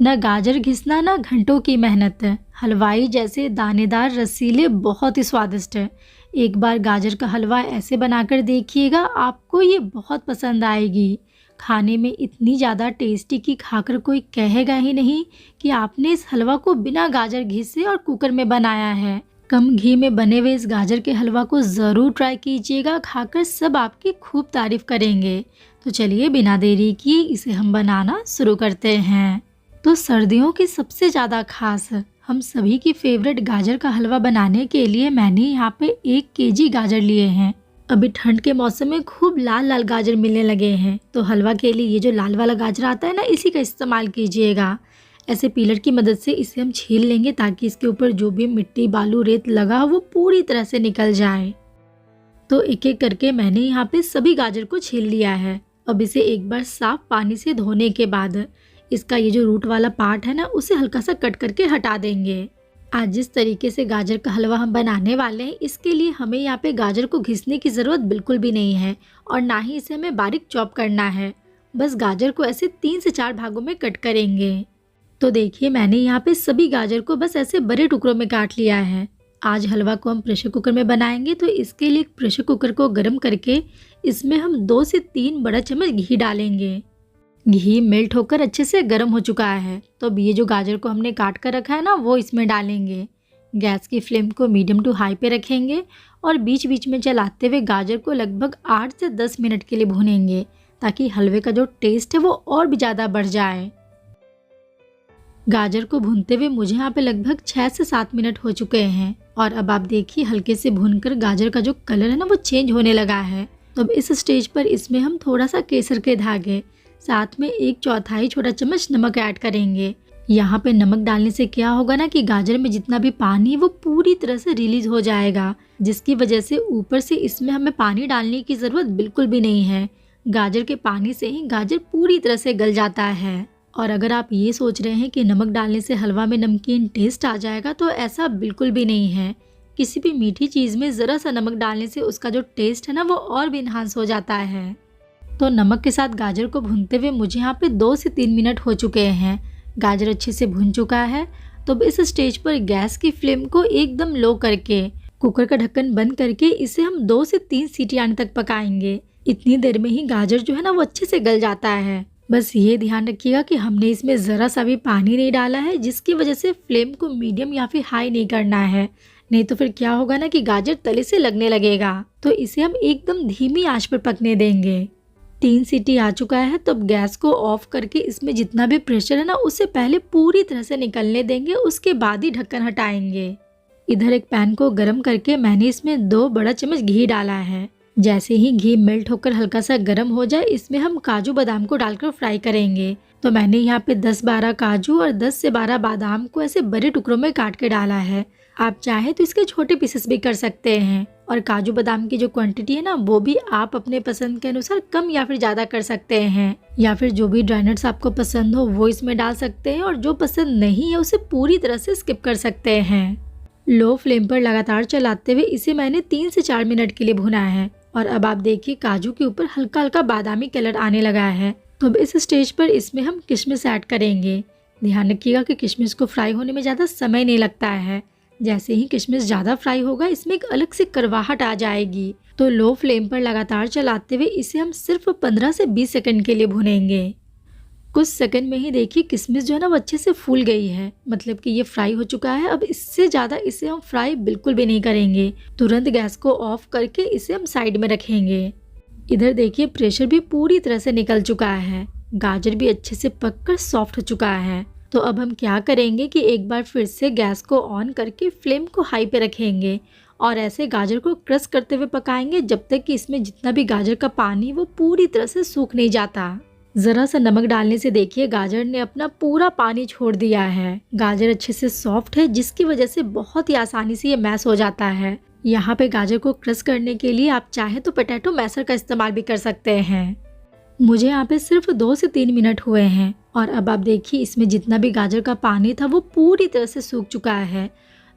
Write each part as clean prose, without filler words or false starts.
न गाजर घिसना न घंटों की मेहनत है। हलवाई जैसे दानेदार रसीले बहुत ही स्वादिष्ट है। एक बार गाजर का हलवा ऐसे बनाकर देखिएगा, आपको ये बहुत पसंद आएगी। खाने में इतनी ज़्यादा टेस्टी कि खाकर कोई कहेगा ही नहीं कि आपने इस हलवा को बिना गाजर घिसे और कुकर में बनाया है। कम घी में बने हुए इस गाजर के हलवा को ज़रूर ट्राई कीजिएगा, खाकर सब आपकी खूब तारीफ करेंगे। तो चलिए बिना देरी किए इसे हम बनाना शुरू करते हैं। तो सर्दियों की सबसे ज़्यादा खास हम सभी की फेवरेट गाजर का हलवा बनाने के लिए मैंने यहाँ पे 1 केजी गाजर लिए हैं। अभी ठंड के मौसम में खूब लाल लाल गाजर मिलने लगे हैं, तो हलवा के लिए ये जो लाल वाला गाजर आता है ना, इसी का इस्तेमाल कीजिएगा। ऐसे पीलर की मदद से इसे हम छील लेंगे ताकि इसके ऊपर जो भी मिट्टी बालू रेत लगा हो वो पूरी तरह से निकल जाए। तो एक एक करके मैंने यहाँ पे सभी गाजर को छील लिया है। अब इसे एक बार साफ पानी से धोने के बाद इसका ये जो रूट वाला पार्ट है ना, उसे हल्का सा कट करके हटा देंगे। आज जिस तरीके से गाजर का हलवा हम बनाने वाले हैं, इसके लिए हमें यहाँ पे गाजर को घिसने की ज़रूरत बिल्कुल भी नहीं है और ना ही इसे हमें बारीक चॉप करना है। बस गाजर को ऐसे 3 से 4 भागों में कट करेंगे। तो देखिए मैंने यहाँ पे सभी गाजर को बस ऐसे बड़े टुकड़ों में काट लिया है। आज हलवा को हम प्रेशर कुकर में बनाएंगे, तो इसके लिए प्रेशर कुकर को गर्म करके इसमें हम 2 से 3 बड़ा चम्मच घी डालेंगे। घी मेल्ट होकर अच्छे से गर्म हो चुका है, तो अब ये जो गाजर को हमने काट कर रखा है ना, वो इसमें डालेंगे। गैस की फ्लेम को मीडियम टू हाई पे रखेंगे और बीच बीच में चलाते हुए गाजर को लगभग 8 से 10 मिनट के लिए भूनेंगे, ताकि हलवे का जो टेस्ट है वो और भी ज़्यादा बढ़ जाए। गाजर को भूनते हुए मुझे यहाँ पे लगभग 6 से 7 मिनट हो चुके हैं और अब आप देखिए हल्के से भूनकर गाजर का जो कलर है ना, वो चेंज होने लगा है। तो अब इस स्टेज पर इसमें हम थोड़ा सा केसर के धागे, साथ में 1/4 छोटा चम्मच नमक ऐड करेंगे। यहाँ पे नमक डालने से क्या होगा ना कि गाजर में जितना भी पानी है वो पूरी तरह से रिलीज हो जाएगा, जिसकी वजह से ऊपर से इसमें हमें पानी डालने की ज़रूरत बिल्कुल भी नहीं है। गाजर के पानी से ही गाजर पूरी तरह से गल जाता है। और अगर आप ये सोच रहे हैं कि नमक डालने से हलवा में नमकीन टेस्ट आ जाएगा, तो ऐसा बिल्कुल भी नहीं है। किसी भी मीठी चीज़ में ज़रा सा नमक डालने से उसका जो टेस्ट है ना, वो और भी इन्हांस हो जाता है। तो नमक के साथ गाजर को भूनते हुए मुझे यहाँ पे 2 से 3 मिनट हो चुके हैं। गाजर अच्छे से भुन चुका है। तो अब इस स्टेज पर गैस की फ्लेम को एकदम लो करके कुकर का ढक्कन बंद करके इसे हम 2 से 3 सीटी आने तक पकाएंगे। इतनी देर में ही गाजर जो है ना, वो अच्छे से गल जाता है। बस ये ध्यान रखिएगा कि हमने इसमें ज़रा सा भी पानी नहीं डाला है, जिसकी वजह से फ्लेम को मीडियम या फिर हाई नहीं करना है, नहीं तो फिर क्या होगा ना कि गाजर तले से लगने लगेगा। तो इसे हम एकदम धीमी आंच पर पकने देंगे। 3 सीटी आ चुका है, तो अब गैस को ऑफ करके इसमें जितना भी प्रेशर है ना, उसे पहले पूरी तरह से निकलने देंगे, उसके बाद ही ढक्कन हटाएंगे। इधर एक पैन को गरम करके मैंने इसमें 2 बड़ा चम्मच घी डाला है। जैसे ही घी मेल्ट होकर हल्का सा गर्म हो जाए, इसमें हम काजू बादाम को डालकर फ्राई करेंगे। तो मैंने यहाँ पे 10-12 काजू और 10 से 12 बादाम को ऐसे बड़े टुकड़ों में काट के डाला है। आप चाहे तो इसके छोटे पीसेस भी कर सकते हैं। और काजू बादाम की जो क्वांटिटी है ना, वो भी आप अपने पसंद के अनुसार कम या फिर ज़्यादा कर सकते हैं, या फिर जो भी ड्राई नट्स आपको पसंद हो वो इसमें डाल सकते हैं, और जो पसंद नहीं है उसे पूरी तरह से स्किप कर सकते हैं। लो फ्लेम पर लगातार चलाते हुए इसे मैंने 3 से 4 मिनट के लिए भुना है। और अब आप देखिए काजू के ऊपर हल्का हल्का बादामी कलर आने लगा है। तो अब इस स्टेज पर इसमें हम किशमिश ऐड करेंगे। ध्यान रखिएगा कि किशमिश को फ्राई होने में ज़्यादा समय नहीं लगता है। जैसे ही किशमिश ज़्यादा फ्राई होगा, इसमें एक अलग से करवाहट आ जाएगी। तो लो फ्लेम पर लगातार चलाते हुए इसे हम सिर्फ 15 से 20 सेकंड के लिए भुनेंगे। कुछ सेकंड में ही देखिए किशमिश जो है ना, वो अच्छे से फूल गई है, मतलब कि ये फ्राई हो चुका है। अब इससे ज़्यादा इसे हम फ्राई बिल्कुल भी नहीं करेंगे। तुरंत गैस को ऑफ करके इसे हम साइड में रखेंगे। इधर देखिए प्रेशर भी पूरी तरह से निकल चुका है। गाजर भी अच्छे से पककर सॉफ्ट हो चुका है। तो अब हम क्या करेंगे कि एक बार फिर से गैस को ऑन करके फ्लेम को हाई पे रखेंगे और ऐसे गाजर को क्रश करते हुए पकाएंगे जब तक कि इसमें जितना भी गाजर का पानी वो पूरी तरह से सूख नहीं जाता। ज़रा सा नमक डालने से देखिए गाजर ने अपना पूरा पानी छोड़ दिया है। गाजर अच्छे से सॉफ्ट है, जिसकी वजह से बहुत ही आसानी से ये मैश हो जाता है। यहाँ पे गाजर को क्रश करने के लिए आप चाहे तो पोटैटो मैशर का इस्तेमाल भी कर सकते हैं। मुझे यहाँ पे सिर्फ 2 से 3 मिनट हुए हैं और अब आप देखिए इसमें जितना भी गाजर का पानी था वो पूरी तरह से सूख चुका है।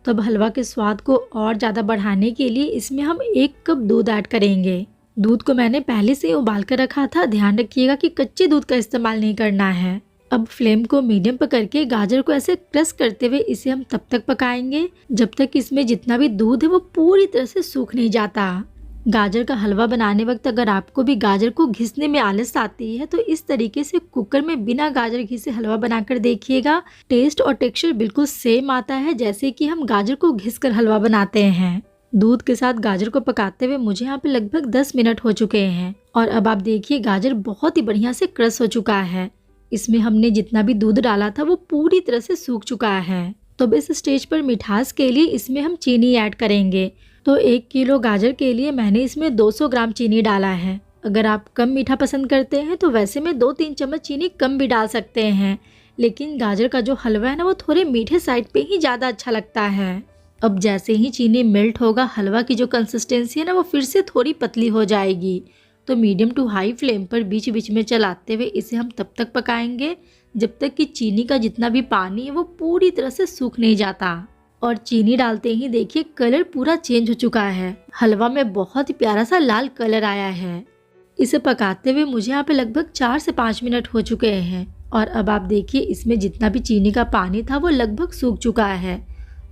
तो अब हलवा के स्वाद को और ज़्यादा बढ़ाने के लिए इसमें हम 1 कप दूध ऐड करेंगे। दूध को मैंने पहले से उबाल कर रखा था। ध्यान रखिएगा कि कच्चे दूध का इस्तेमाल नहीं करना है। अब फ्लेम को मीडियम पर करके गाजर को ऐसे क्रश करते हुए इसे हम तब तक पकाएंगे जब तक इसमें जितना भी दूध है वो पूरी तरह से सूख नहीं जाता। गाजर का हलवा बनाने वक्त अगर आपको भी गाजर को घिसने में आलस आती है तो इस तरीके से कुकर में बिना गाजर घिसे हलवा बनाकर देखिएगा। टेस्ट और टेक्सचर बिल्कुल सेम आता है जैसे कि हम गाजर को घिस कर हलवा बनाते हैं। दूध के साथ गाजर को पकाते हुए मुझे यहाँ पे लगभग 10 मिनट हो चुके हैं और अब आप देखिए गाजर बहुत ही बढ़िया से क्रश हो चुका है। इसमें हमने जितना भी दूध डाला था वो पूरी तरह से सूख चुका है। तो अब इस स्टेज पर मिठास के लिए इसमें हम चीनी ऐड करेंगे। तो 1 किलो गाजर के लिए मैंने इसमें 200 ग्राम चीनी डाला है। अगर आप कम मीठा पसंद करते हैं तो वैसे में 2-3 चम्मच चीनी कम भी डाल सकते हैं, लेकिन गाजर का जो हलवा है ना वो थोड़े मीठे साइड पे ही ज़्यादा अच्छा लगता है। अब जैसे ही चीनी मेल्ट होगा हलवा की जो कंसिस्टेंसी है ना वो फिर से थोड़ी पतली हो जाएगी। तो मीडियम टू हाई फ्लेम पर बीच बीच में चलाते हुए इसे हम तब तक पकाएंगे जब तक कि चीनी का जितना भी पानी है वो पूरी तरह से सूख नहीं जाता। और चीनी डालते ही देखिए कलर पूरा चेंज हो चुका है। हलवा में बहुत ही प्यारा सा लाल कलर आया है। इसे पकाते हुए मुझे यहाँ पे लगभग 4 से 5 मिनट हो चुके हैं और अब आप देखिए इसमें जितना भी चीनी का पानी था वो लगभग सूख चुका है।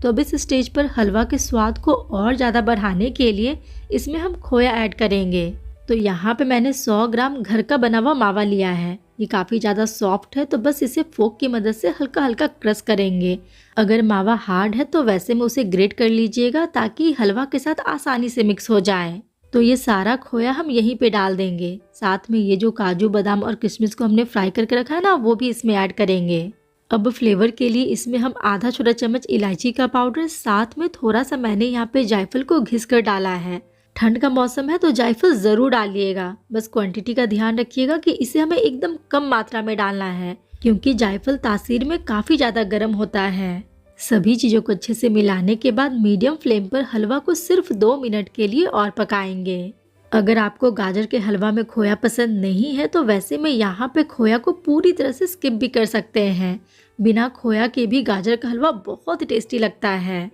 तो अब इस स्टेज पर हलवा के स्वाद को और ज़्यादा बढ़ाने के लिए इसमें हम खोया ऐड करेंगे। तो यहाँ पे मैंने 100 ग्राम घर का बना हुआ मावा लिया है। ये काफ़ी ज़्यादा सॉफ्ट है तो बस इसे फोक की मदद से हल्का हल्का क्रश करेंगे। अगर मावा हार्ड है तो वैसे में उसे ग्रेट कर लीजिएगा ताकि हलवा के साथ आसानी से मिक्स हो जाए। तो ये सारा खोया हम यहीं पे डाल देंगे। साथ में ये जो काजू बादाम और किशमिश को हमने फ्राई करके रखा है ना वो भी इसमें ऐड करेंगे। अब फ्लेवर के लिए इसमें हम आधा छोटा चम्मच इलायची का पाउडर, साथ में थोड़ा सा मैंने यहाँ पे जायफल को घिस कर डाला है। ठंड का मौसम है तो जायफल ज़रूर डालिएगा, बस क्वांटिटी का ध्यान रखिएगा कि इसे हमें एकदम कम मात्रा में डालना है क्योंकि जायफल तासीर में काफ़ी ज़्यादा गर्म होता है। सभी चीज़ों को अच्छे से मिलाने के बाद मीडियम फ्लेम पर हलवा को सिर्फ 2 मिनट के लिए और पकाएंगे। अगर आपको गाजर के हलवा में खोया पसंद नहीं है तो वैसे में यहाँ पे खोया को पूरी तरह से स्किप भी कर सकते हैं। बिना खोया के भी गाजर का हलवा बहुत टेस्टी लगता है।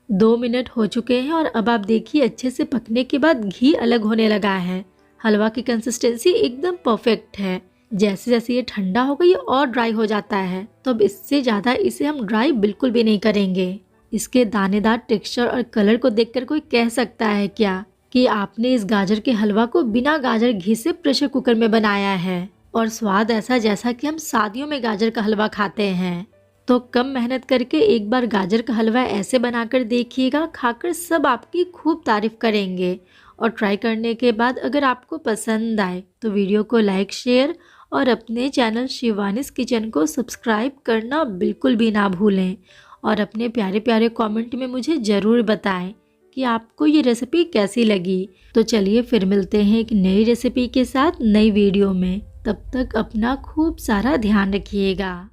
2 मिनट हो चुके हैं और अब आप देखिए अच्छे से पकने के बाद घी अलग होने लगा है। हलवा की कंसिस्टेंसी एकदम परफेक्ट है। जैसे जैसे ये ठंडा होगा ये और ड्राई हो जाता है, तो अब इससे ज़्यादा इसे हम ड्राई बिल्कुल भी नहीं करेंगे। इसके दानेदार टेक्सचर और कलर को देखकर कोई कह सकता है क्या कि आपने इस गाजर के हलवा को बिना गाजर घी से प्रेशर कुकर में बनाया है और स्वाद ऐसा जैसा कि हम शादियों में गाजर का हलवा खाते हैं। तो कम मेहनत करके एक बार गाजर का हलवा ऐसे बनाकर देखिएगा, खाकर सब आपकी खूब तारीफ करेंगे। और ट्राई करने के बाद अगर आपको पसंद आए तो वीडियो को लाइक, शेयर और अपने चैनल शिवानीस किचन को सब्सक्राइब करना बिल्कुल भी ना भूलें। और अपने प्यारे प्यारे कमेंट में मुझे ज़रूर बताएं कि आपको ये रेसिपी कैसी लगी। तो चलिए फिर मिलते हैं एक नई रेसिपी के साथ नई वीडियो में। तब तक अपना खूब सारा ध्यान रखिएगा।